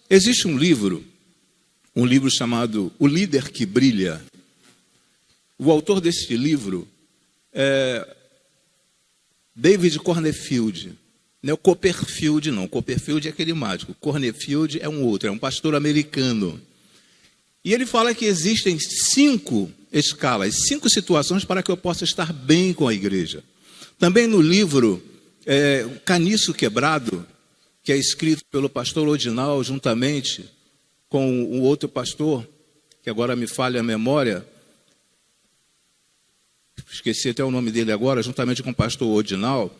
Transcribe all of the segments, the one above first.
existe um livro chamado O Líder que Brilha. O autor desse livro é David Cornfield. Não é o Copperfield, não. Copperfield é aquele mágico. Cornfield é um outro, é um pastor americano. E ele fala que existem 5 escalas, 5 situações para que eu possa estar bem com a igreja. Também no livro Caniço Quebrado, que é escrito pelo pastor Odinal, juntamente com o outro pastor, que agora me falha a memória, esqueci até o nome dele agora, juntamente com o pastor Odinal,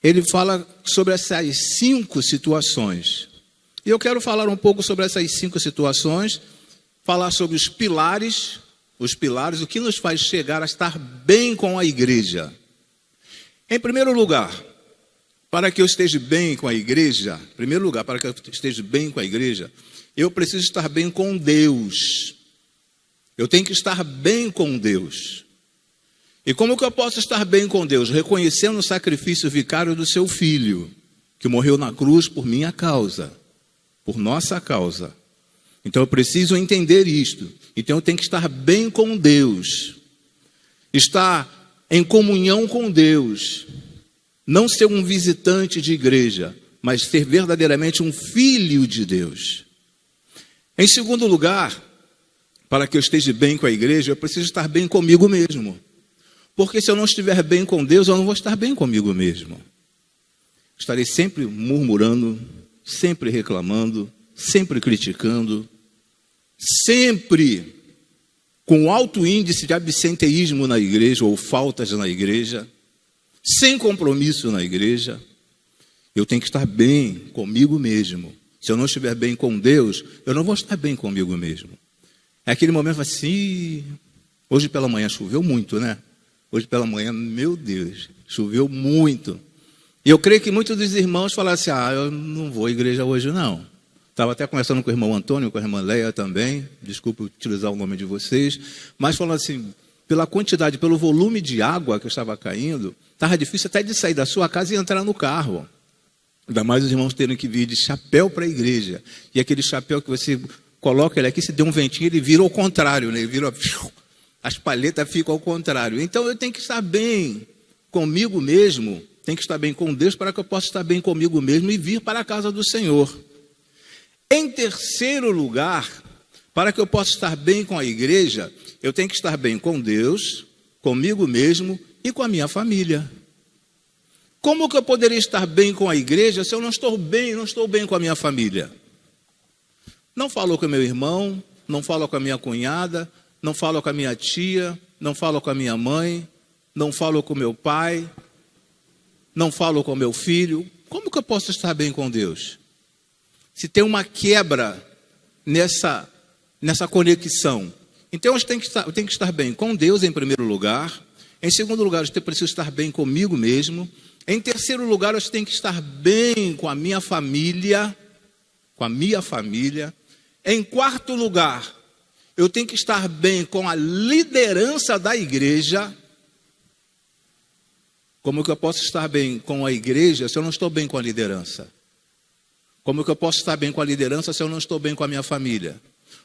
ele fala sobre essas 5 situações. E eu quero falar um pouco sobre essas 5 situações, falar sobre os pilares, o que nos faz chegar a estar bem com a igreja. Em primeiro lugar, para que eu esteja bem com a igreja, eu preciso estar bem com Deus. Eu tenho que estar bem com Deus. E como que eu posso estar bem com Deus? Reconhecendo o sacrifício vicário do seu Filho, que morreu na cruz por minha causa, por nossa causa. Então eu preciso entender isto. Então eu tenho que estar bem com Deus. Estar em comunhão com Deus. Não ser um visitante de igreja, mas ser verdadeiramente um filho de Deus. Em segundo lugar, para que eu esteja bem com a igreja, eu preciso estar bem comigo mesmo. Porque se eu não estiver bem com Deus, eu não vou estar bem comigo mesmo. Estarei sempre murmurando, sempre reclamando, sempre criticando, sempre com alto índice de absenteísmo na igreja ou faltas na igreja, sem compromisso na igreja. Eu tenho que estar bem comigo mesmo. Se eu não estiver bem com Deus, eu não vou estar bem comigo mesmo. É aquele momento assim, hoje pela manhã choveu muito, né? Hoje pela manhã, meu Deus, choveu muito. E eu creio que muitos dos irmãos falaram assim, eu não vou à igreja hoje não. Estava até conversando com o irmão Antônio, com a irmã Leia também, desculpe utilizar o nome de vocês, mas falando assim, pela quantidade, pelo volume de água que estava caindo, estava difícil até de sair da sua casa e entrar no carro. Ainda mais os irmãos terem que vir de chapéu para a igreja. E aquele chapéu que você coloca ele aqui, se der um ventinho, ele vira ao contrário, né? Ele vira, as palhetas ficam ao contrário. Então eu tenho que estar bem comigo mesmo, tenho que estar bem com Deus para que eu possa estar bem comigo mesmo e vir para a casa do Senhor. Em terceiro lugar, para que eu possa estar bem com a igreja, eu tenho que estar bem com Deus, comigo mesmo e com a minha família. Como que eu poderia estar bem com a igreja se eu não estou bem com a minha família? Não falo com meu irmão, não falo com a minha cunhada, não falo com a minha tia, não falo com a minha mãe, não falo com meu pai, não falo com meu filho. Como que eu posso estar bem com Deus? Se tem uma quebra nessa conexão. Então eu tenho que estar bem com Deus em primeiro lugar. Em segundo lugar, eu preciso estar bem comigo mesmo. Em terceiro lugar, eu tenho que estar bem com a minha família. Em quarto lugar, eu tenho que estar bem com a liderança da igreja. Como que eu posso estar bem com a igreja se eu não estou bem com a liderança? Como que eu posso estar bem com a liderança se eu não estou bem com a minha família?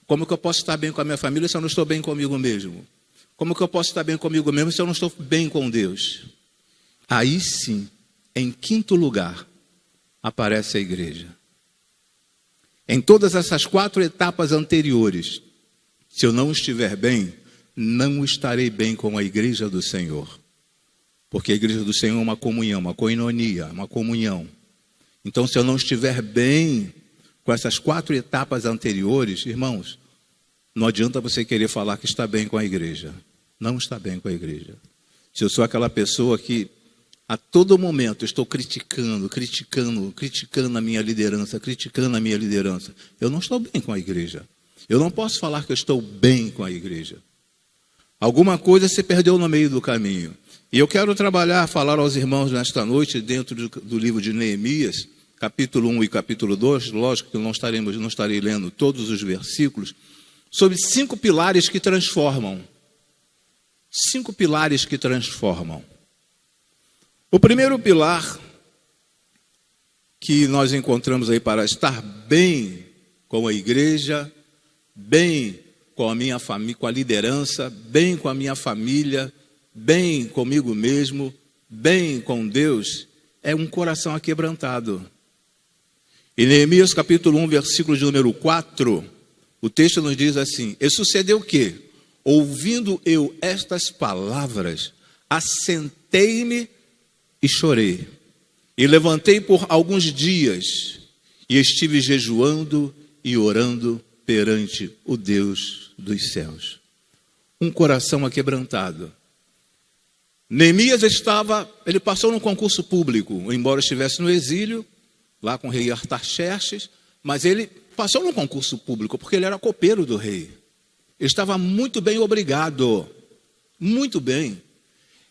Como que eu posso estar bem com a minha família se eu não estou bem comigo mesmo? Como que eu posso estar bem comigo mesmo se eu não estou bem com Deus? Aí sim, em quinto lugar, aparece a igreja. Em todas essas 4 etapas anteriores, se eu não estiver bem, não estarei bem com a igreja do Senhor. Porque a igreja do Senhor é uma comunhão, uma koinonia, uma comunhão. Então, se eu não estiver bem com essas 4 etapas anteriores, irmãos, não adianta você querer falar que está bem com a igreja. Não está bem com a igreja. Se eu sou aquela pessoa que a todo momento estou criticando a minha liderança, eu não estou bem com a igreja. Eu não posso falar que eu estou bem com a igreja. Alguma coisa se perdeu no meio do caminho. E eu quero falar aos irmãos nesta noite, dentro do livro de Neemias, capítulo 1 e capítulo 2, lógico que não estarei lendo todos os versículos, sobre 5 pilares que transformam. 5 pilares que transformam. O primeiro pilar que nós encontramos aí para estar bem com a igreja, bem com a minha família, com a liderança, bem com a minha família, bem comigo mesmo, bem com Deus, é um coração aquebrantado. Em Neemias capítulo 1, versículo de número 4, o texto nos diz assim: e sucedeu que, ouvindo eu estas palavras, assentei-me e chorei, e levantei por alguns dias, e estive jejuando e orando perante o Deus dos céus. Um coração aquebrantado. Neemias ele passou num concurso público, embora estivesse no exílio, lá com o rei Artaxerxes, mas ele passou num concurso público, porque ele era copeiro do rei. Ele estava muito bem obrigado, muito bem.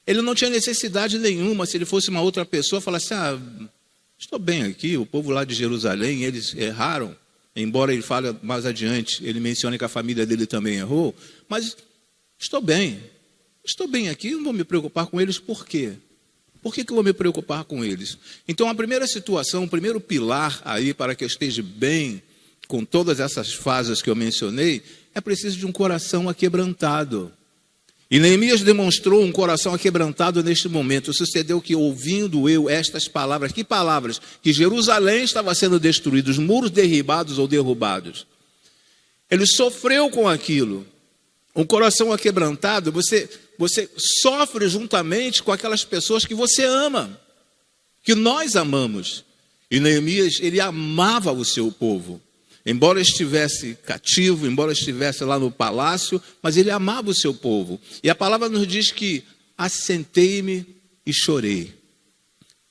Ele não tinha necessidade nenhuma, se ele fosse uma outra pessoa, falasse, estou bem aqui, o povo lá de Jerusalém, eles erraram, embora ele fale mais adiante, ele mencione que a família dele também errou, mas estou bem aqui, não vou me preocupar com eles, por quê? Por que eu vou me preocupar com eles? Então, a primeira situação, o primeiro pilar aí para que eu esteja bem com todas essas fases que eu mencionei, é preciso de um coração aquebrantado. E Neemias demonstrou um coração aquebrantado neste momento. Sucedeu que, ouvindo eu estas palavras, que palavras? Que Jerusalém estava sendo destruída, os muros derribados ou derrubados. Ele sofreu com aquilo. Um coração aquebrantado, você sofre juntamente com aquelas pessoas que você ama, que nós amamos. E Neemias, ele amava o seu povo. Embora estivesse cativo, embora estivesse lá no palácio, mas ele amava o seu povo. E a palavra nos diz que assentei-me e chorei.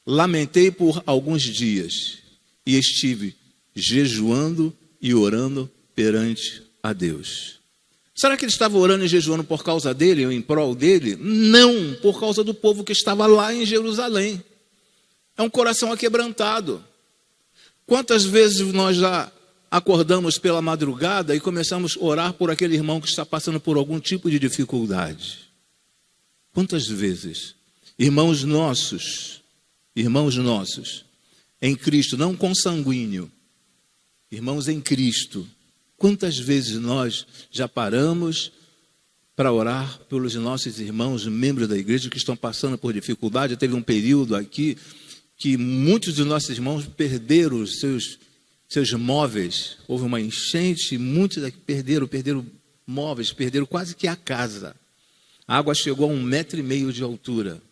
Lamentei por alguns dias e estive jejuando e orando perante a Deus. Será que ele estava orando e jejuando por causa dele, ou em prol dele? Não, por causa do povo que estava lá em Jerusalém. É um coração aquebrantado. Quantas vezes nós já acordamos pela madrugada e começamos a orar por aquele irmão que está passando por algum tipo de dificuldade? Quantas vezes? Irmãos nossos, em Cristo, não consanguíneo, irmãos em Cristo. Quantas vezes nós já paramos para orar pelos nossos irmãos, membros da igreja que estão passando por dificuldade? Teve um período aqui que muitos dos nossos irmãos perderam os seus móveis. Houve uma enchente, muitos aqui perderam móveis, perderam quase que a casa. A água chegou a 1,5 metro de altura.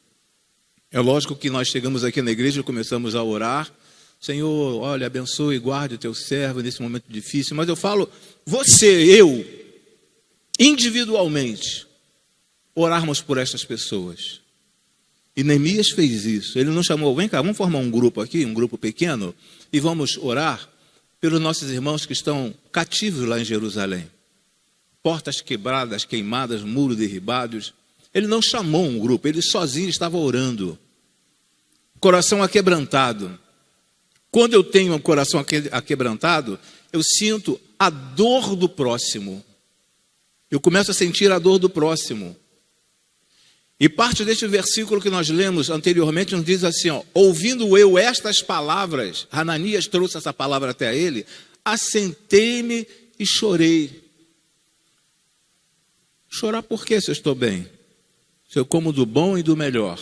É lógico que nós chegamos aqui na igreja e começamos a orar. Senhor, olha, abençoe e guarde o teu servo nesse momento difícil. Mas eu falo, eu, individualmente, orarmos por estas pessoas. E Neemias fez isso. Ele não chamou, vem cá, vamos formar um grupo aqui, um grupo pequeno, e vamos orar pelos nossos irmãos que estão cativos lá em Jerusalém. Portas quebradas, queimadas, muros derribados. Ele não chamou um grupo, ele sozinho estava orando. Coração aquebrantado. Quando eu tenho um coração aquebrantado, eu sinto a dor do próximo. Eu começo a sentir a dor do próximo. E parte deste versículo que nós lemos anteriormente nos diz assim, ouvindo eu estas palavras, Hananias trouxe essa palavra até ele, assentei-me e chorei. Chorar por quê, se eu estou bem? Se eu como do bom e do melhor,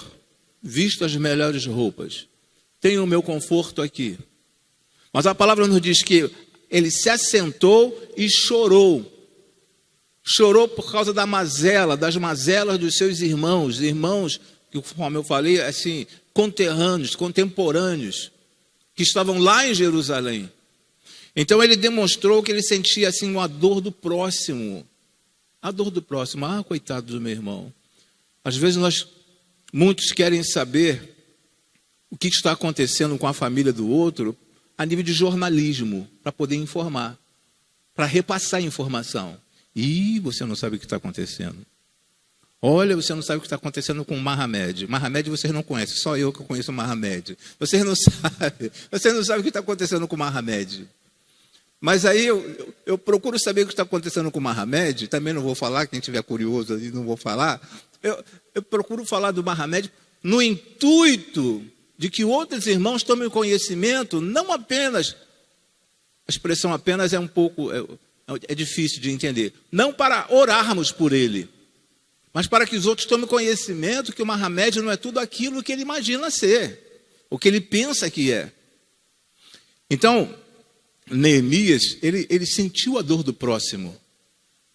visto as melhores roupas, tenho o meu conforto aqui. Mas a palavra nos diz que ele se assentou e chorou. Chorou por causa das mazelas dos seus irmãos, que, como eu falei, assim, conterrâneos, contemporâneos, que estavam lá em Jerusalém. Então ele demonstrou que ele sentia assim uma dor do próximo. A dor do próximo. Coitado do meu irmão. Às vezes muitos querem saber o que está acontecendo com a família do outro a nível de jornalismo, para poder informar, para repassar informação. E você não sabe o que está acontecendo. Olha, você não sabe o que está acontecendo com o Mahamed. Mahamed vocês não conhecem, só eu que conheço o Mahamed. Vocês não sabem o que está acontecendo com o Mahamed. Mas aí eu procuro saber o que está acontecendo com o Mahamed, também não vou falar, quem estiver curioso aí não vou falar. Eu procuro falar do Mahamed no intuito de que outros irmãos tomem conhecimento, não apenas, a expressão apenas é um pouco, é difícil de entender, não para orarmos por ele, mas para que os outros tomem conhecimento que o Mohamed não é tudo aquilo que ele imagina ser, o que ele pensa que é. Então, Neemias, ele sentiu a dor do próximo,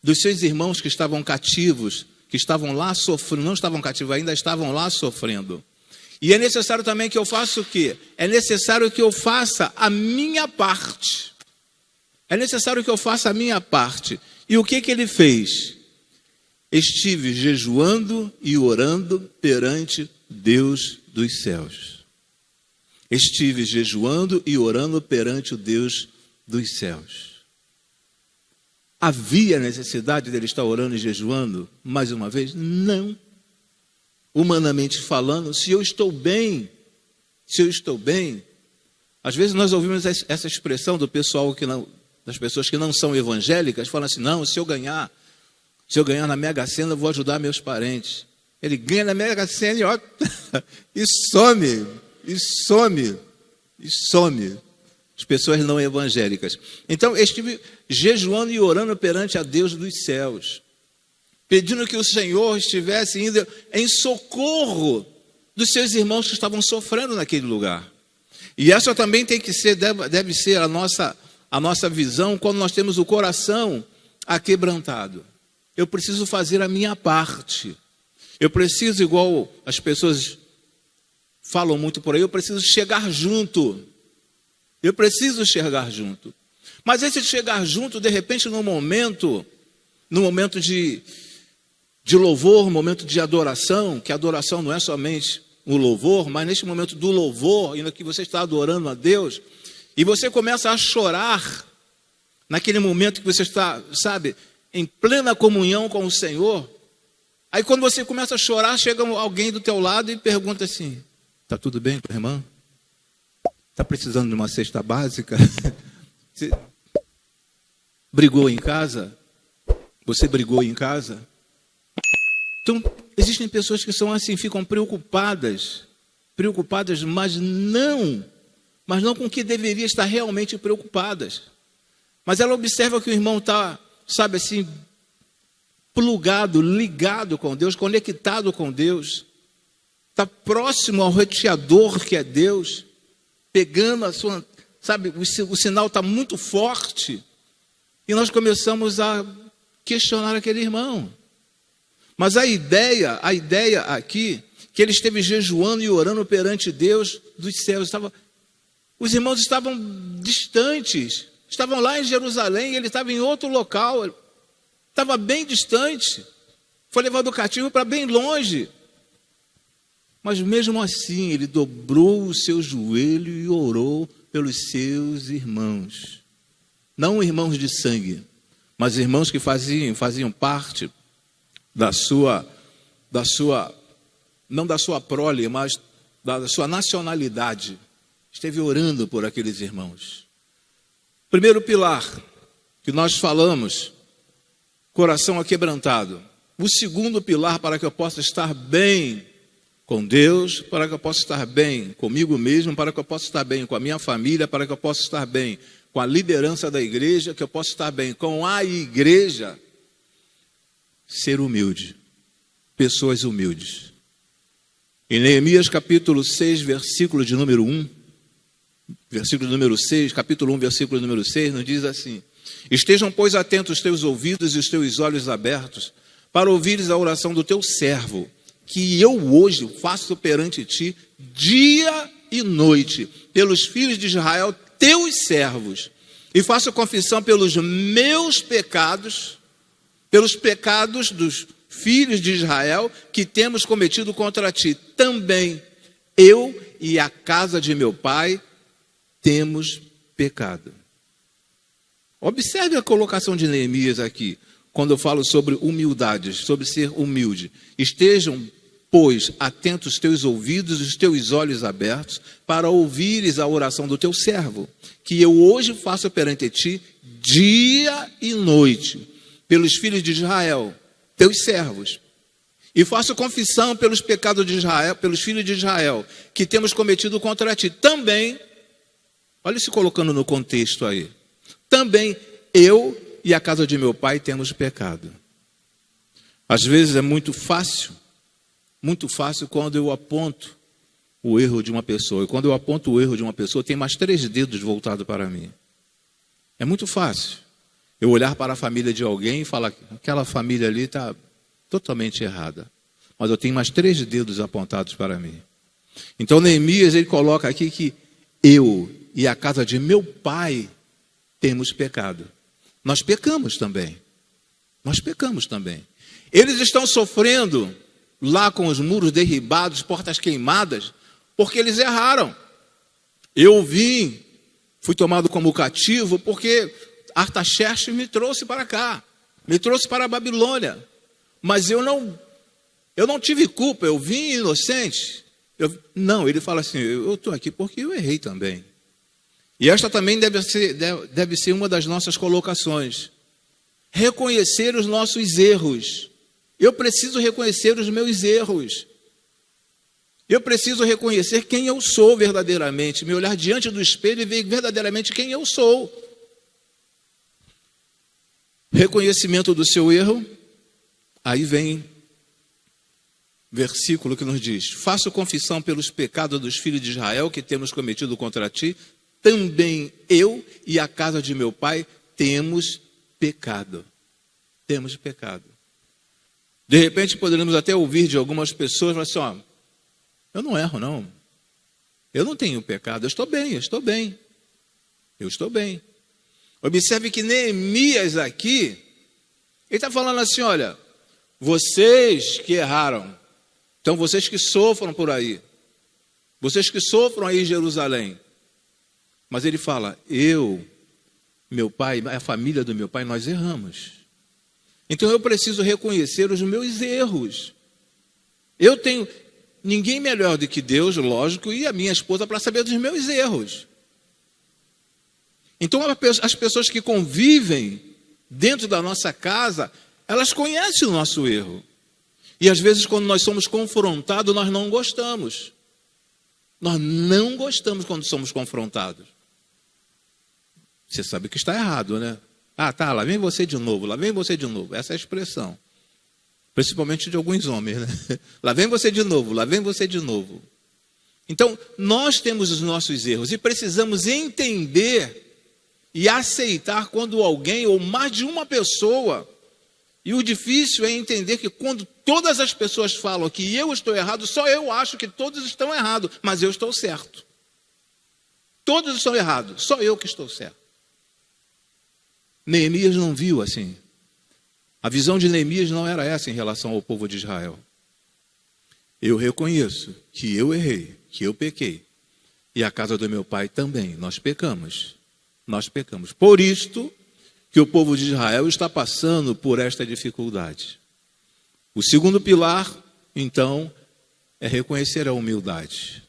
dos seus irmãos que estavam cativos, que estavam lá sofrendo, não estavam cativos, ainda estavam lá sofrendo. E é necessário também que eu faça o quê? É necessário que eu faça a minha parte. É necessário que eu faça a minha parte. E o que ele fez? Estive jejuando e orando perante Deus dos céus. Estive jejuando e orando perante o Deus dos céus. Havia necessidade dele estar orando e jejuando? Mais uma vez, não. Humanamente falando, se eu estou bem, às vezes nós ouvimos essa expressão do pessoal das pessoas que não são evangélicas, falam assim, não, se eu ganhar na Mega Sena, eu vou ajudar meus parentes. Ele ganha na Mega Sena e, ó, e some. As pessoas não evangélicas. Então, eu estive jejuando e orando perante a Deus dos céus, pedindo que o Senhor estivesse indo em socorro dos seus irmãos que estavam sofrendo naquele lugar. E essa também deve ser a nossa visão quando nós temos o coração aquebrantado. Eu preciso fazer a minha parte. Eu preciso, igual as pessoas falam muito por aí, eu preciso chegar junto. Mas esse chegar junto, de repente, no momento de louvor, momento de adoração, que a adoração não é somente o louvor, mas neste momento do louvor, ainda que você está adorando a Deus, e você começa a chorar, naquele momento que você está, em plena comunhão com o Senhor, aí quando você começa a chorar, chega alguém do teu lado e pergunta assim, está tudo bem com a irmã? Está precisando de uma cesta básica? Você brigou em casa? Você brigou em casa? Então, existem pessoas que são assim, ficam preocupadas, mas não com o que deveria estar realmente preocupadas. Mas ela observa que o irmão está, plugado, ligado com Deus, conectado com Deus, está próximo ao roteador que é Deus, pegando a sua, o sinal está muito forte, e nós começamos a questionar aquele irmão. Mas a ideia aqui, que ele esteve jejuando e orando perante Deus dos céus, os irmãos estavam distantes, estavam lá em Jerusalém, ele estava em outro local, estava bem distante, foi levado cativo para bem longe. Mas mesmo assim, ele dobrou o seu joelho e orou pelos seus irmãos. Não irmãos de sangue, mas irmãos que faziam parte não da sua prole, mas da sua nacionalidade. Esteve orando por aqueles irmãos. Primeiro pilar que nós falamos, coração aquebrantado. O segundo pilar para que eu possa estar bem com Deus, para que eu possa estar bem comigo mesmo, para que eu possa estar bem com a minha família, para que eu possa estar bem com a liderança da igreja, que eu possa estar bem com a igreja, ser humilde, pessoas humildes. Em Neemias capítulo 6, versículo de número 1, versículo número 6, capítulo 1, versículo número 6, nos diz assim: estejam, pois, atentos os teus ouvidos e os teus olhos abertos, para ouvires a oração do teu servo, que eu hoje faço perante ti, dia e noite, pelos filhos de Israel, teus servos, e faço confissão pelos meus pecados, pelos pecados dos filhos de Israel, que temos cometido contra ti. Também eu e a casa de meu pai temos pecado. Observe a colocação de Neemias aqui, quando eu falo sobre humildade, sobre ser humilde. Estejam, pois, atentos os teus ouvidos e os teus olhos abertos, para ouvires a oração do teu servo, que eu hoje faço perante ti, dia e noite, pelos filhos de Israel, teus servos, E faço confissão pelos pecados de Israel, pelos filhos de Israel, que temos cometido contra ti. Também, olha se colocando no contexto aí. Também eu e a casa de meu pai temos pecado. Às vezes é muito fácil quando eu aponto o erro de uma pessoa. E quando eu aponto o erro de uma pessoa, tem mais 3 dedos voltados para mim. É muito fácil eu olhar para a família de alguém e falar que aquela família ali está totalmente errada. Mas eu tenho mais 3 dedos apontados para mim. Então Neemias, ele coloca aqui que eu e a casa de meu pai temos pecado. Nós pecamos também. Nós pecamos também. Eles estão sofrendo lá com os muros derribados, portas queimadas, porque eles erraram. Eu fui tomado como cativo porque Artaxerxes me trouxe para cá, me trouxe para a Babilônia. Mas eu não tive culpa, eu vim inocente. Não, ele fala assim, eu estou aqui porque eu errei também. E esta também deve ser uma das nossas colocações. Reconhecer os nossos erros. Eu preciso reconhecer os meus erros. Eu preciso reconhecer quem eu sou verdadeiramente. Me olhar diante do espelho e ver verdadeiramente quem eu sou. Reconhecimento do seu erro. Aí vem versículo que nos diz: faço confissão pelos pecados dos filhos de Israel que temos cometido contra ti. Também eu e a casa de meu pai temos pecado. Temos pecado. De repente poderíamos até ouvir de algumas pessoas, mas assim, ó, eu não erro não. Eu não tenho pecado, eu estou bem. Observe que Neemias aqui, ele está falando assim, olha, vocês que erraram, então vocês que sofram por aí, vocês que sofram aí em Jerusalém, mas ele fala, meu pai, a família do meu pai, nós erramos. Então eu preciso reconhecer os meus erros. Eu tenho ninguém melhor do que Deus, lógico, e a minha esposa para saber dos meus erros. Então as pessoas que convivem dentro da nossa casa, elas conhecem o nosso erro. E às vezes quando nós somos confrontados, nós não gostamos. Nós não gostamos quando somos confrontados. Você sabe que está errado, né? Ah, tá, lá vem você de novo. Essa é a expressão. Principalmente de alguns homens, né? Lá vem você de novo. Então, nós temos os nossos erros e precisamos entender e aceitar quando alguém, ou mais de uma pessoa, e o difícil é entender que quando todas as pessoas falam que eu estou errado, só eu acho que todos estão errados, mas eu estou certo. Todos estão errados, só eu que estou certo. Neemias não viu assim. A visão de Neemias não era essa em relação ao povo de Israel. Eu reconheço que eu errei, que eu pequei. E a casa do meu pai também, nós pecamos. Por isto que o povo de Israel está passando por esta dificuldade. O segundo pilar, então, é reconhecer a humildade.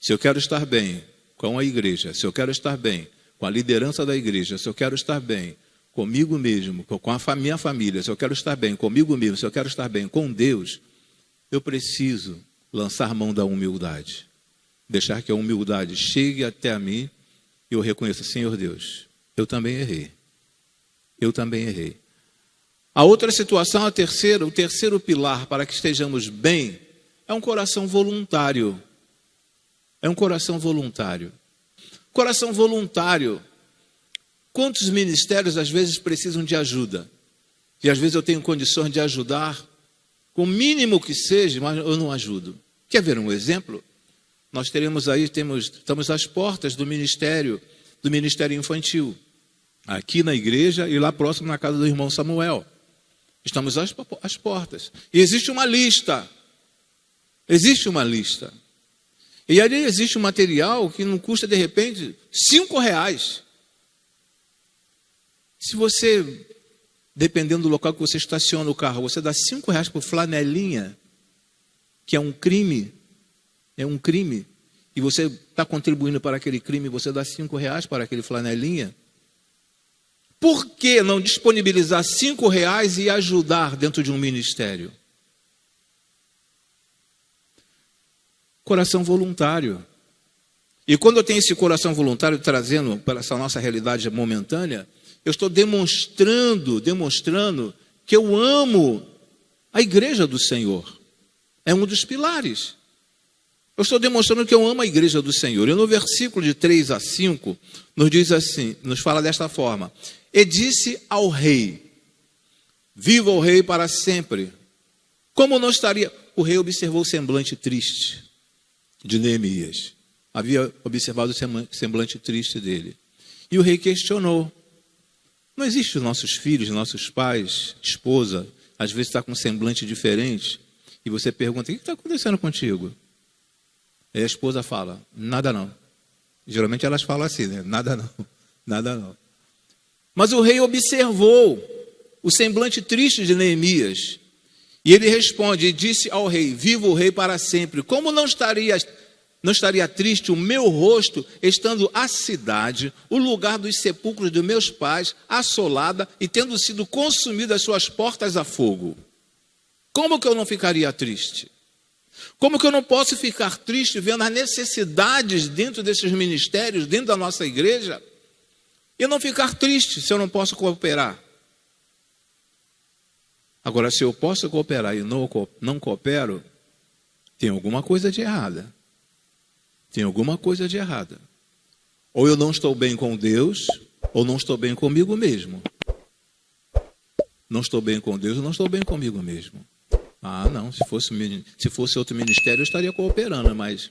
Se eu quero estar bem com a igreja, se eu quero estar bem com a liderança da igreja, se eu quero estar bem comigo mesmo, com a minha família, se eu quero estar bem comigo mesmo, se eu quero estar bem com Deus, eu preciso lançar mão da humildade. Deixar que a humildade chegue até a mim e eu reconheça, Senhor Deus, eu também errei. A outra situação, o terceiro pilar para que estejamos bem, é um coração voluntário. Coração voluntário. Quantos ministérios às vezes precisam de ajuda? E às vezes eu tenho condições de ajudar, com o mínimo que seja, mas eu não ajudo. Quer ver um exemplo? Nós estamos às portas do ministério infantil, aqui na igreja e lá próximo na casa do irmão Samuel. Estamos às portas. E existe uma lista. E ali existe um material que não custa, de repente, R$5. Se você, dependendo do local que você estaciona o carro, você dá R$5 por flanelinha, que é um crime, e você está contribuindo para aquele crime, você dá R$5 para aquele flanelinha, por que não disponibilizar R$5 e ajudar dentro de um ministério? Coração voluntário. E quando eu tenho esse coração voluntário trazendo para essa nossa realidade momentânea, eu estou demonstrando que eu amo a igreja do Senhor. É um dos pilares. Eu estou demonstrando que eu amo a igreja do Senhor. E no versículo de 3 a 5, nos diz assim, nos fala desta forma: e disse ao rei: viva o rei para sempre. Como não estaria? O rei observou o semblante triste de Neemias. Havia observado o semblante triste dele. E o rei questionou. Não existe os nossos filhos, nossos pais, esposa, às vezes está com um semblante diferente, e você pergunta: o que está acontecendo contigo? Aí a esposa fala: nada não. Geralmente elas falam assim, né? Nada não, nada não. Mas o rei observou o semblante triste de Neemias, e ele responde, e disse ao rei: viva o rei para sempre. Como não estaria triste o meu rosto, estando a cidade, o lugar dos sepulcros dos meus pais, assolada e tendo sido consumida as suas portas a fogo? Como que eu não ficaria triste? Como que eu não posso ficar triste vendo as necessidades dentro desses ministérios, dentro da nossa igreja, e não ficar triste se eu não posso cooperar? Agora, se eu posso cooperar e não coopero, tem alguma coisa de errada. Tem alguma coisa de errada. Ou eu não estou bem com Deus, ou não estou bem comigo mesmo. Não estou bem com Deus, ou não estou bem comigo mesmo. Ah, não, se fosse outro ministério eu estaria cooperando, mas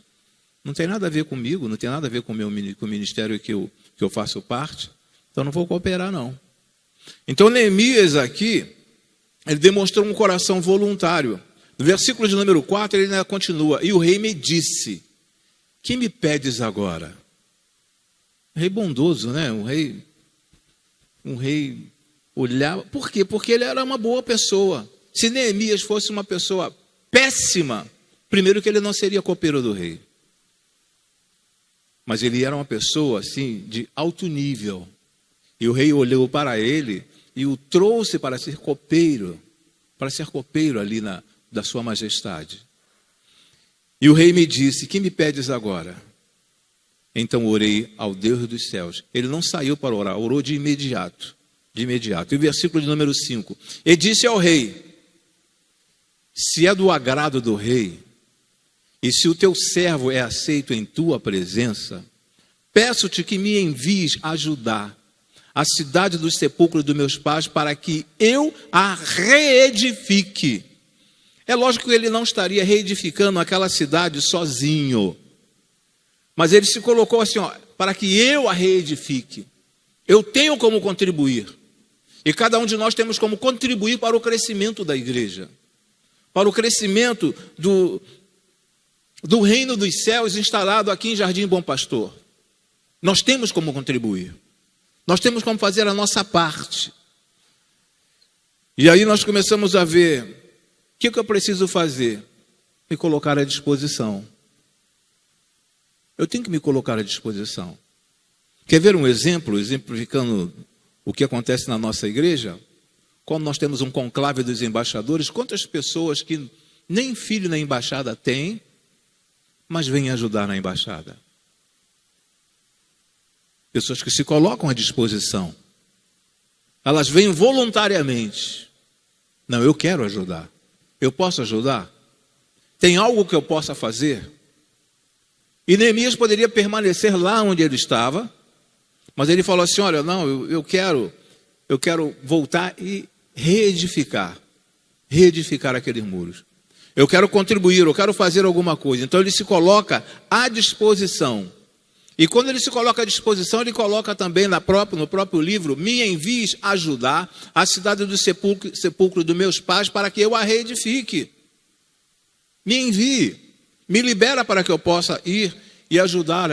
não tem nada a ver comigo, não tem nada a ver com o ministério que eu faço parte, então não vou cooperar não. Então Neemias aqui, ele demonstrou um coração voluntário. No versículo de número 4 ele ainda continua: e o rei me disse: que me pedes agora? Um rei bondoso, né? Um rei olhava. Por quê? Porque ele era uma boa pessoa. Se Neemias fosse uma pessoa péssima, primeiro que ele não seria copeiro do rei. Mas ele era uma pessoa assim de alto nível. E o rei olhou para ele e o trouxe para ser copeiro ali da sua majestade. E o rei me disse: que me pedes agora? Então orei ao Deus dos céus. Ele não saiu para orar, orou de imediato. E o versículo de número 5. E disse ao rei: se é do agrado do rei, e se o teu servo é aceito em tua presença, peço-te que me envies ajudar a cidade dos sepulcros dos meus pais, para que eu a reedifique. É lógico que ele não estaria reedificando aquela cidade sozinho, mas ele se colocou assim, para que eu a reedifique. Eu tenho como contribuir, e cada um de nós temos como contribuir para o crescimento da igreja, para o crescimento do reino dos céus instalado aqui em Jardim Bom Pastor. Nós temos como contribuir, nós temos como fazer a nossa parte. E aí nós começamos a ver: o que eu preciso fazer? Me colocar à disposição. Eu tenho que me colocar à disposição. Quer ver um exemplo, exemplificando o que acontece na nossa igreja? Quando nós temos um conclave dos embaixadores, quantas pessoas que nem filho na embaixada têm, mas vêm ajudar na embaixada? Pessoas que se colocam à disposição. Elas vêm voluntariamente. Não, eu quero ajudar. Eu posso ajudar? Tem algo que eu possa fazer? E Neemias poderia permanecer lá onde ele estava, mas ele falou assim: olha, não, eu quero voltar e reedificar aqueles muros. Eu quero contribuir, eu quero fazer alguma coisa. Então ele se coloca à disposição. E quando ele se coloca à disposição, ele coloca também no próprio livro: me envies ajudar a cidade do sepulcro dos meus pais, para que eu a reedifique. Me envie, me libera para que eu possa ir e ajudar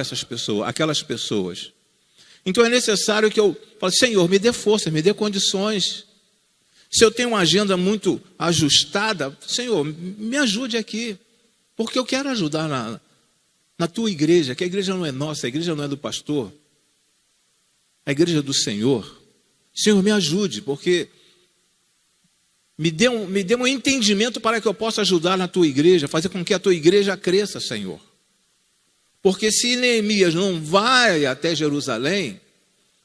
aquelas pessoas. Então é necessário que eu fale: Senhor, me dê força, me dê condições. Se eu tenho uma agenda muito ajustada, Senhor, me ajude aqui, porque eu quero ajudar na tua igreja, que a igreja não é nossa, a igreja não é do pastor, a igreja é do Senhor. Senhor, me ajude, porque me dê um entendimento para que eu possa ajudar na tua igreja, fazer com que a tua igreja cresça, Senhor. Porque se Neemias não vai até Jerusalém,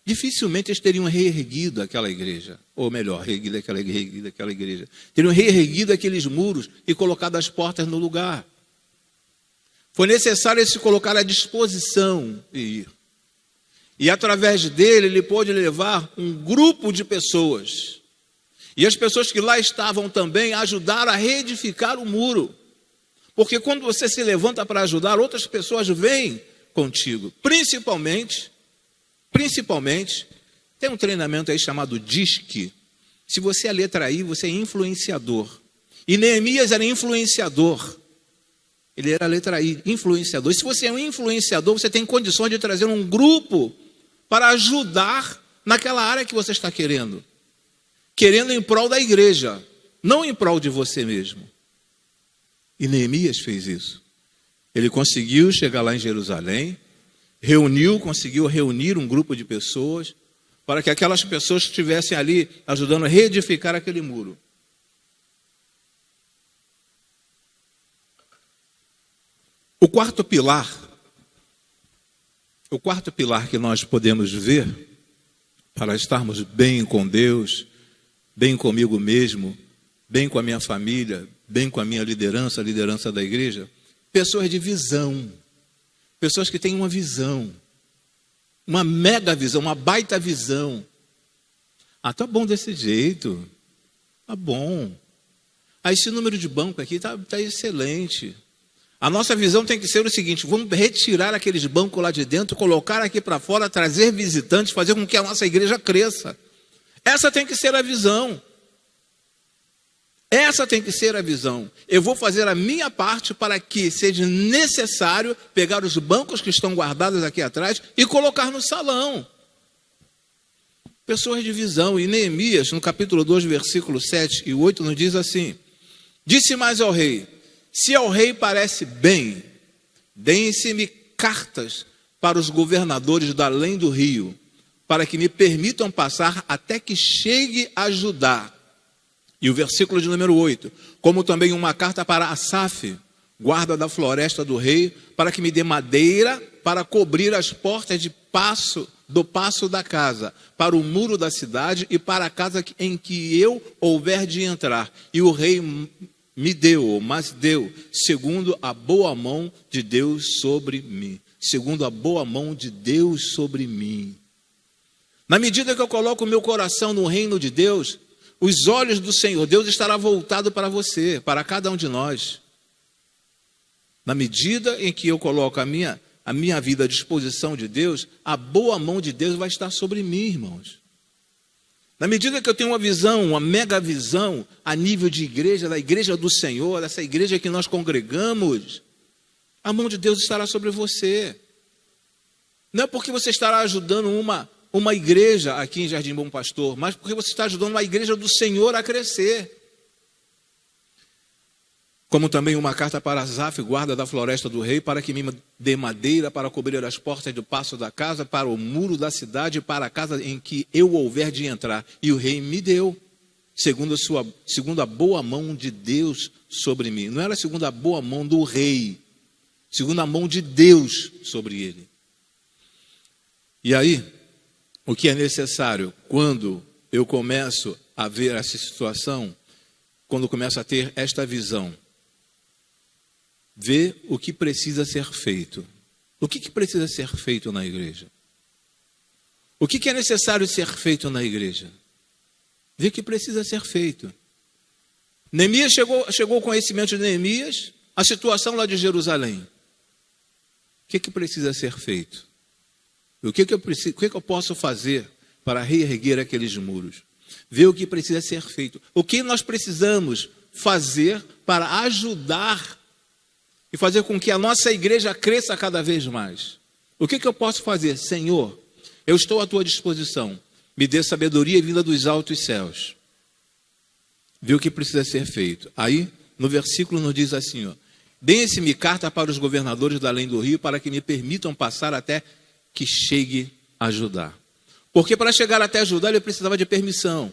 dificilmente eles teriam reerguido aquela igreja. Ou melhor, reerguido aquela igreja. Teriam reerguido aqueles muros e colocado as portas no lugar. Foi necessário ele se colocar à disposição e ir. E através dele, ele pôde levar um grupo de pessoas. E as pessoas que lá estavam também ajudaram a reedificar o muro. Porque quando você se levanta para ajudar, outras pessoas vêm contigo. Principalmente, tem um treinamento aí chamado DISC. Se você é a letra I, você é influenciador. E Neemias era influenciador. Ele era a letra I, influenciador. E se você é um influenciador, você tem condições de trazer um grupo para ajudar naquela área que você está querendo. Querendo em prol da igreja, não em prol de você mesmo. E Neemias fez isso. Ele conseguiu chegar lá em Jerusalém, conseguiu reunir um grupo de pessoas, para que aquelas pessoas estivessem ali ajudando a reedificar aquele muro. O quarto pilar que nós podemos ver, para estarmos bem com Deus, bem comigo mesmo, bem com a minha família, bem com a minha liderança, a liderança da igreja, pessoas de visão, pessoas que têm uma visão, uma mega visão, uma baita visão. Tá bom desse jeito, tá bom. Esse número de banco aqui tá excelente. A nossa visão tem que ser o seguinte: vamos retirar aqueles bancos lá de dentro, colocar aqui para fora, trazer visitantes, fazer com que a nossa igreja cresça. Essa tem que ser a visão. Essa tem que ser a visão. Eu vou fazer a minha parte para que seja necessário pegar os bancos que estão guardados aqui atrás e colocar no salão. Pessoas de visão. E Neemias, no capítulo 2, versículos 7 e 8, nos diz assim: disse mais ao rei: se ao rei parece bem, deem-se-me cartas para os governadores da além do rio, para que me permitam passar até que chegue a Judá. E o versículo de número 8, como também uma carta para Asaf, guarda da floresta do rei, para que me dê madeira para cobrir as portas do passo da casa, para o muro da cidade e para a casa em que eu houver de entrar. E o rei me deu, mas deu, segundo a boa mão de Deus sobre mim. Segundo a boa mão de Deus sobre mim. Na medida que eu coloco o meu coração no reino de Deus, os olhos do Senhor Deus estará voltado para você, para cada um de nós. Na medida em que eu coloco a minha vida à disposição de Deus, a boa mão de Deus vai estar sobre mim, irmãos. Na medida que eu tenho uma visão, uma mega visão, a nível de igreja, da igreja do Senhor, dessa igreja que nós congregamos, a mão de Deus estará sobre você. Não é porque você estará ajudando uma igreja aqui em Jardim Bom Pastor, mas porque você está ajudando uma igreja do Senhor a crescer. Como também uma carta para Asaf, guarda da floresta do rei, para que me dê madeira para cobrir as portas do passo da casa, para o muro da cidade, para a casa em que eu houver de entrar. E o rei me deu, segundo a boa mão de Deus sobre mim. Não era segundo a boa mão do rei, segundo a mão de Deus sobre ele. E aí, o que é necessário quando eu começo a ver essa situação, quando eu começo a ter esta visão? Ver o que precisa ser feito. O que precisa ser feito na igreja? O que é necessário ser feito na igreja? Ver o que precisa ser feito. Neemias chegou ao conhecimento de Neemias, a situação lá de Jerusalém. O que precisa ser feito? O que eu posso fazer para reerguer aqueles muros? Ver o que precisa ser feito. O que nós precisamos fazer para ajudar e fazer com que a nossa igreja cresça cada vez mais. O que eu posso fazer? Senhor, eu estou à tua disposição. Me dê sabedoria vinda dos altos céus. Vê o que precisa ser feito. Aí, no versículo nos diz assim, deem-se-me carta para os governadores da além do rio, para que me permitam passar até que chegue a Judá. Porque para chegar até Judá, ele precisava de permissão.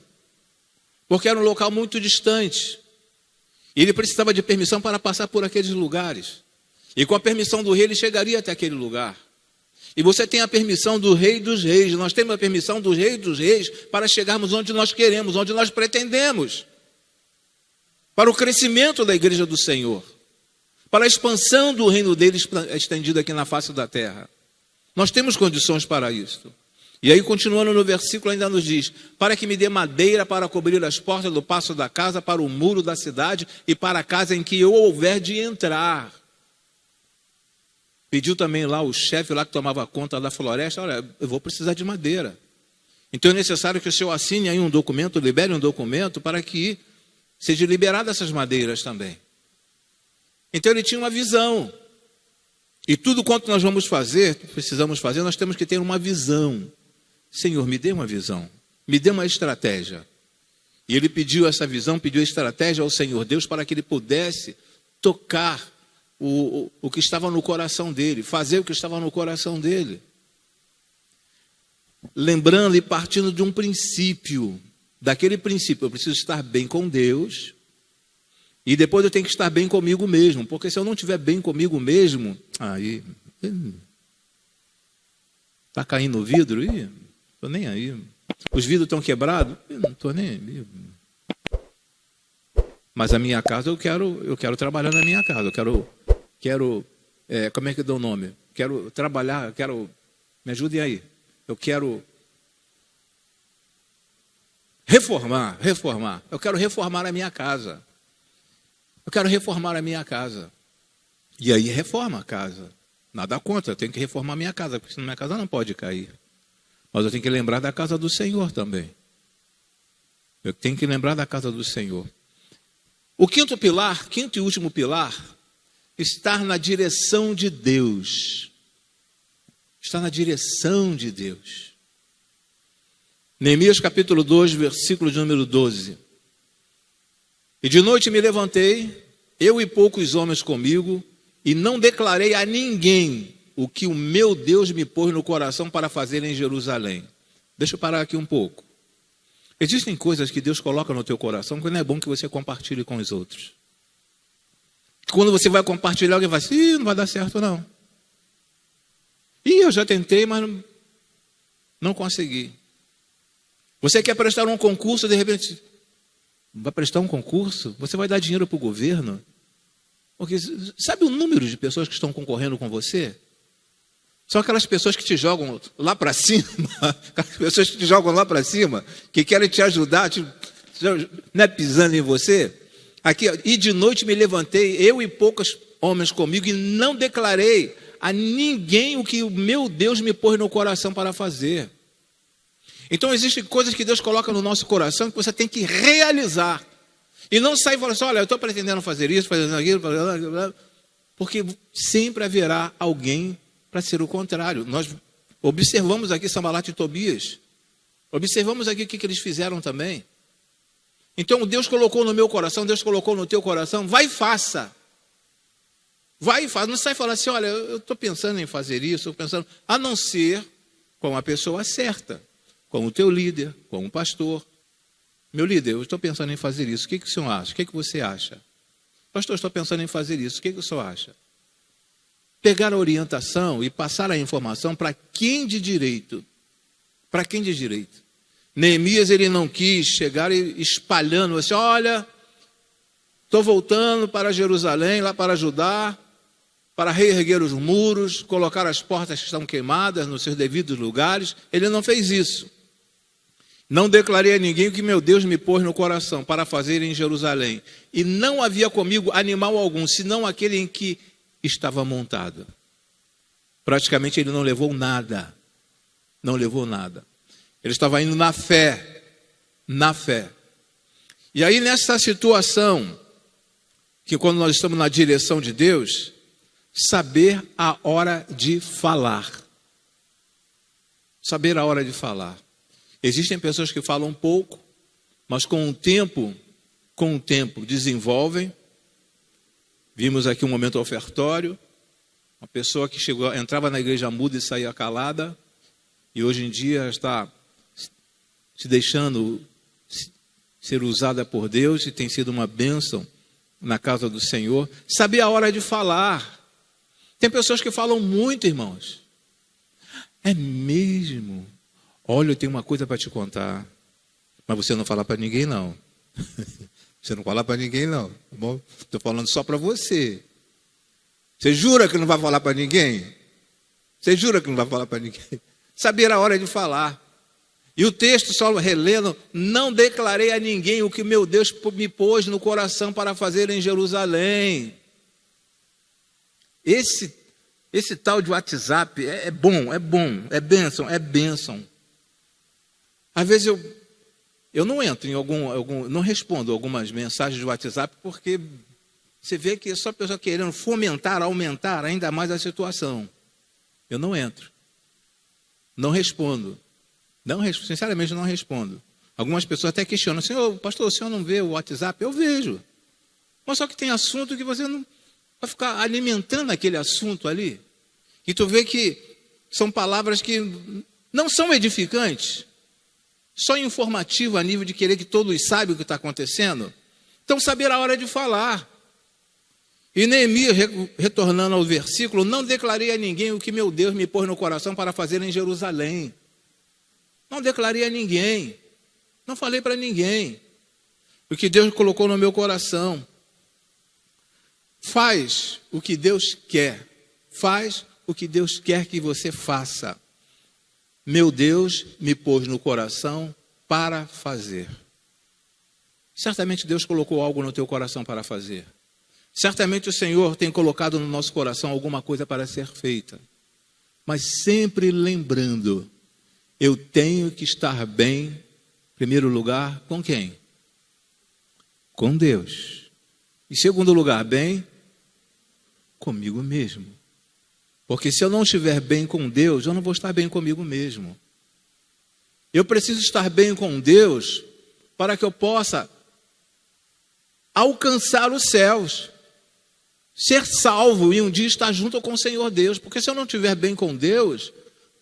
Porque era um local muito distante. E ele precisava de permissão para passar por aqueles lugares. E com a permissão do rei, ele chegaria até aquele lugar. E você tem a permissão do Rei dos Reis. Nós temos a permissão do Rei dos Reis para chegarmos onde nós queremos, onde nós pretendemos. Para o crescimento da igreja do Senhor. Para a expansão do reino dele estendido aqui na face da terra. Nós temos condições para isso. E aí, continuando no versículo, ainda nos diz: para que me dê madeira para cobrir as portas do paço da casa, para o muro da cidade e para a casa em que eu houver de entrar. Pediu também lá o chefe lá que tomava conta da floresta: olha, eu vou precisar de madeira. Então é necessário que o senhor assine aí um documento, libere um documento para que seja liberada essas madeiras também. Então ele tinha uma visão. E tudo quanto nós vamos fazer, precisamos fazer, nós temos que ter uma visão. Senhor, me dê uma visão, me dê uma estratégia. E ele pediu essa visão, pediu a estratégia ao Senhor Deus para que ele pudesse tocar o que estava no coração dele, fazer o que estava no coração dele. Lembrando e partindo de um princípio, daquele princípio, eu preciso estar bem com Deus, e depois eu tenho que estar bem comigo mesmo, porque se eu não estiver bem comigo mesmo, aí está caindo o vidro, estou nem aí. Os vidros estão quebrados, não estou nem aí. Mas a minha casa, eu quero trabalhar na minha casa, eu quero como é que dá o nome? Quero trabalhar, me ajudem aí. Eu quero reformar. Eu quero reformar a minha casa. E aí reforma a casa. Nada contra, eu tenho que reformar a minha casa, porque senão minha casa não pode cair. Mas eu tenho que lembrar da casa do Senhor também. Eu tenho que lembrar da casa do Senhor. O quinto e último pilar, estar na direção de Deus. Está na direção de Deus. Neemias capítulo 2, versículo de número 12. E de noite me levantei, eu e poucos homens comigo, e não declarei a ninguém o que o meu Deus me pôs no coração para fazer em Jerusalém. Deixa eu parar aqui um pouco. Existem coisas que Deus coloca no teu coração que não é bom que você compartilhe com os outros. Quando você vai compartilhar, alguém vai dizer: não vai dar certo não. Eu já tentei, mas não consegui. Você quer prestar um concurso, de repente, vai prestar um concurso? Você vai dar dinheiro para o governo? Porque sabe o número de pessoas que estão concorrendo com você? São aquelas pessoas que te jogam lá para cima, que querem te ajudar, pisando em você. Aqui, e de noite me levantei, eu e poucos homens comigo, e não declarei a ninguém o que o meu Deus me pôs no coração para fazer. Então existem coisas que Deus coloca no nosso coração que você tem que realizar. E não sair falando assim: olha, eu estou pretendendo fazer isso, fazendo aquilo, porque sempre haverá alguém para ser o contrário. Nós observamos aqui Sanbalat e Tobias. Observamos aqui o que eles fizeram também. Então Deus colocou no meu coração, Deus colocou no teu coração, vai e faça. Vai e faça. Não sai falando assim: olha, eu estou pensando em fazer isso, a não ser com a pessoa certa, com o teu líder, com o pastor. Meu líder, eu estou pensando em fazer isso, o que o senhor acha? O que você acha? Pastor, eu estou pensando em fazer isso, o que o senhor acha? Pegar a orientação e passar a informação para quem de direito. Para quem de direito. Neemias, ele não quis chegar espalhando assim: olha, estou voltando para Jerusalém, lá para Judá, para reerguer os muros, colocar as portas que estão queimadas nos seus devidos lugares. Ele não fez isso. Não declarei a ninguém o que meu Deus me pôs no coração para fazer em Jerusalém. E não havia comigo animal algum, senão aquele em que estava montado. Praticamente ele não levou nada. Não levou nada. Ele estava indo na fé. Na fé. E aí nessa situação, que quando nós estamos na direção de Deus, saber a hora de falar. Saber a hora de falar. Existem pessoas que falam pouco, mas com o tempo desenvolvem. Vimos aqui um momento ofertório, uma pessoa que entrava na igreja muda e saía calada, e hoje em dia está se deixando ser usada por Deus e tem sido uma bênção na casa do Senhor. Saber a hora de falar. Tem pessoas que falam muito, irmãos. É mesmo? Olha, eu tenho uma coisa para te contar. Mas você não fala para ninguém, não. Você não fala para ninguém, não. Tá bom? Estou falando só para você. Você jura que não vai falar para ninguém? Você jura que não vai falar para ninguém? Saber a hora de falar. E o texto, só relendo, não declarei a ninguém o que meu Deus me pôs no coração para fazer em Jerusalém. Esse tal de WhatsApp é bom, é bênção. Às vezes eu não entro em não respondo algumas mensagens de WhatsApp porque você vê que é só a pessoa querendo fomentar, aumentar ainda mais a situação. Eu não entro. Não respondo. Sinceramente, não respondo. Algumas pessoas até questionam, senhor, pastor, o senhor não vê o WhatsApp? Eu vejo. Mas só que tem assunto que você não vai ficar alimentando aquele assunto ali. E tu vê que são palavras que não são edificantes, só informativo a nível de querer que todos saibam o que está acontecendo. Então, saber a hora de falar. E Neemias, retornando ao versículo, não declarei a ninguém o que meu Deus me pôs no coração para fazer em Jerusalém. Não declarei a ninguém. Não falei para ninguém. O que Deus colocou no meu coração. Faz o que Deus quer. Faz o que Deus quer que você faça. Meu Deus me pôs no coração para fazer. Certamente Deus colocou algo no teu coração para fazer. Certamente o Senhor tem colocado no nosso coração alguma coisa para ser feita. Mas sempre lembrando, eu tenho que estar bem, em primeiro lugar, com quem? Com Deus. Em segundo lugar, bem comigo mesmo. Porque se eu não estiver bem com Deus, eu não vou estar bem comigo mesmo. Eu preciso estar bem com Deus para que eu possa alcançar os céus, ser salvo e um dia estar junto com o Senhor Deus. Porque se eu não estiver bem com Deus,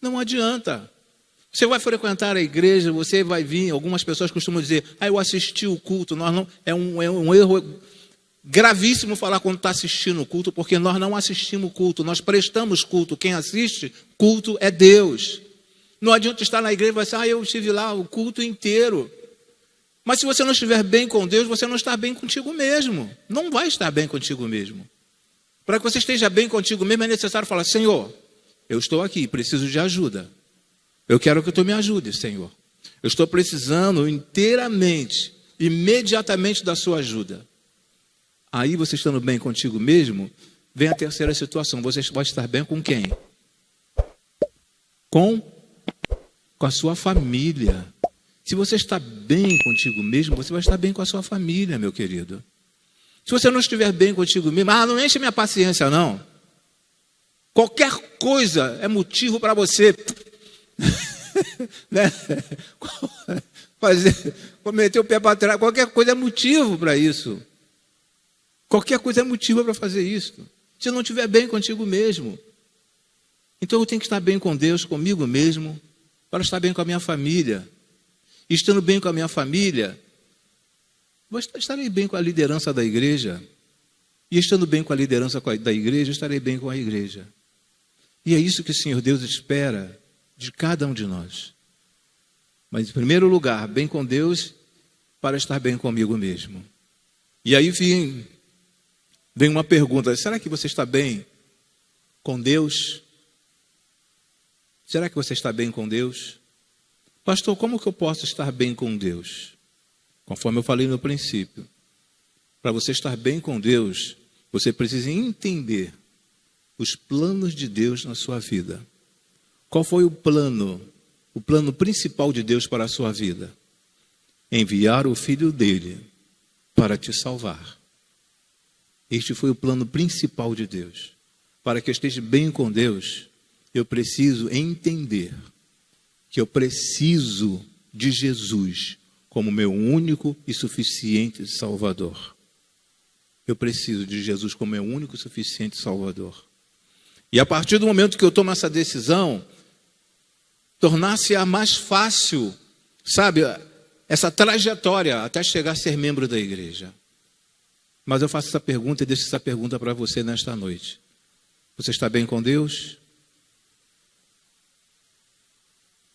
não adianta. Você vai frequentar a igreja, você vai vir, algumas pessoas costumam dizer, eu assisti o culto. Nós não, é um erro gravíssimo falar quando está assistindo o culto, porque nós não assistimos o culto, nós prestamos culto. Quem assiste culto é Deus. Não adianta estar na igreja e vai dizer, eu estive lá o culto inteiro. Mas se você não estiver bem com Deus, você não está bem contigo mesmo. Não vai estar bem contigo mesmo. Para que você esteja bem contigo mesmo, é necessário falar, Senhor, eu estou aqui, preciso de ajuda. Eu quero que tu me ajude, Senhor. Eu estou precisando inteiramente, imediatamente da sua ajuda. Aí você estando bem contigo mesmo, vem a terceira situação. Você vai estar bem com quem? Com a sua família. Se você está bem contigo mesmo, você vai estar bem com a sua família, meu querido. Se você não estiver bem contigo mesmo, não enche minha paciência, não. Qualquer coisa é motivo para você né? Meter o pé para trás. Qualquer coisa é motivo para isso. Qualquer coisa é motivo para fazer isso. Se não estiver bem contigo mesmo. Então eu tenho que estar bem com Deus, comigo mesmo, para estar bem com a minha família. E estando bem com a minha família, estarei bem com a liderança da igreja. E estando bem com a liderança da igreja, estarei bem com a igreja. E é isso que o Senhor Deus espera de cada um de nós. Mas em primeiro lugar, bem com Deus, para estar bem comigo mesmo. E aí vem uma pergunta, será que você está bem com Deus? Será que você está bem com Deus? Pastor, como que eu posso estar bem com Deus? Conforme eu falei no princípio, para você estar bem com Deus, você precisa entender os planos de Deus na sua vida. Qual foi o plano principal de Deus para a sua vida? Enviar o Filho dele para te salvar. Este foi o plano principal de Deus. Para que eu esteja bem com Deus, eu preciso entender que eu preciso de Jesus como meu único e suficiente Salvador. Eu preciso de Jesus como meu único e suficiente Salvador. E a partir do momento que eu tomo essa decisão, tornar-se a mais fácil, sabe, essa trajetória até chegar a ser membro da igreja. Mas eu faço essa pergunta e deixo essa pergunta para você nesta noite. Você está bem com Deus?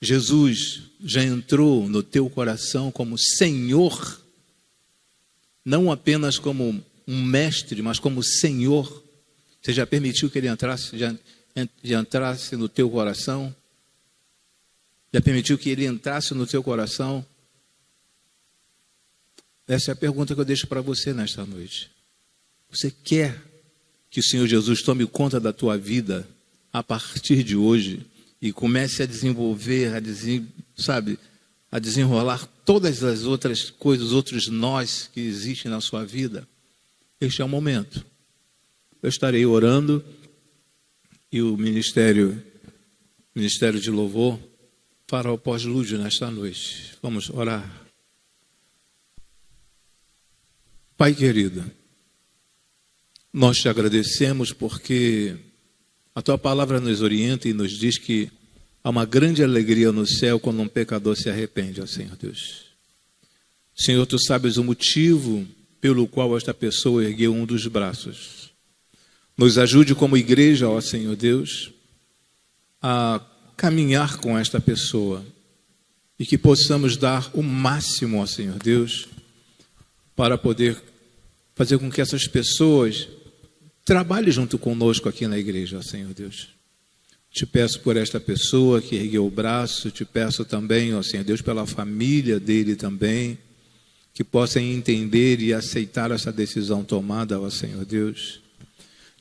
Jesus já entrou no teu coração como Senhor, não apenas como um mestre, mas como Senhor. Você já permitiu que Ele entrasse no teu coração? Já permitiu que Ele entrasse no teu coração? Essa é a pergunta que eu deixo para você nesta noite. Você quer que o Senhor Jesus tome conta da tua vida a partir de hoje e comece a desenvolver, a desenrolar todas as outras coisas, outros nós que existem na sua vida? Este é o momento. Eu estarei orando e o Ministério de Louvor fará o pós-lúdio nesta noite. Vamos orar. Pai querido, nós te agradecemos porque a tua palavra nos orienta e nos diz que há uma grande alegria no céu quando um pecador se arrepende, ó Senhor Deus. Senhor, tu sabes o motivo pelo qual esta pessoa ergueu um dos braços. Nos ajude como igreja, ó Senhor Deus, a caminhar com esta pessoa e que possamos dar o máximo, ó Senhor Deus, para poder fazer com que essas pessoas trabalhem junto conosco aqui na igreja, ó Senhor Deus. Te peço por esta pessoa que ergueu o braço, te peço também, ó Senhor Deus, pela família dele também, que possam entender e aceitar essa decisão tomada, ó Senhor Deus.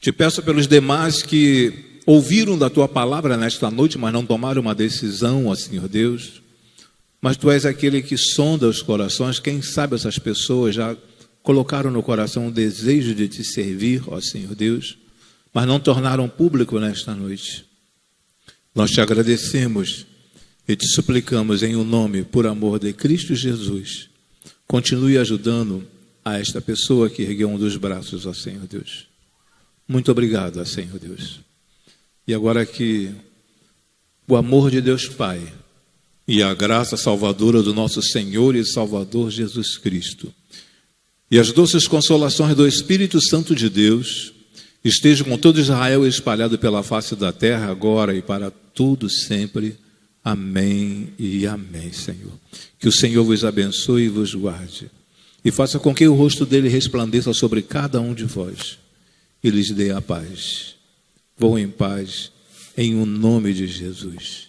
Te peço pelos demais que ouviram da tua palavra nesta noite, mas não tomaram uma decisão, ó Senhor Deus. Mas tu és aquele que sonda os corações. Quem sabe essas pessoas já colocaram no coração o desejo de te servir, ó Senhor Deus, mas não tornaram público nesta noite. Nós te agradecemos e te suplicamos em um nome, por amor de Cristo Jesus. Continue ajudando a esta pessoa que ergueu um dos braços, ó Senhor Deus. Muito obrigado, ó Senhor Deus. E agora que o amor de Deus Pai e a graça salvadora do nosso Senhor e Salvador Jesus Cristo e as doces consolações do Espírito Santo de Deus estejam com todo Israel espalhado pela face da terra, agora e para tudo sempre. Amém e amém, Senhor. Que o Senhor vos abençoe e vos guarde, e faça com que o rosto dele resplandeça sobre cada um de vós, e lhes dê a paz. Vão em paz, em o nome de Jesus.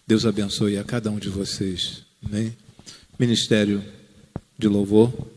Deus abençoe a cada um de vocês. Amém? Ministério de Louvor.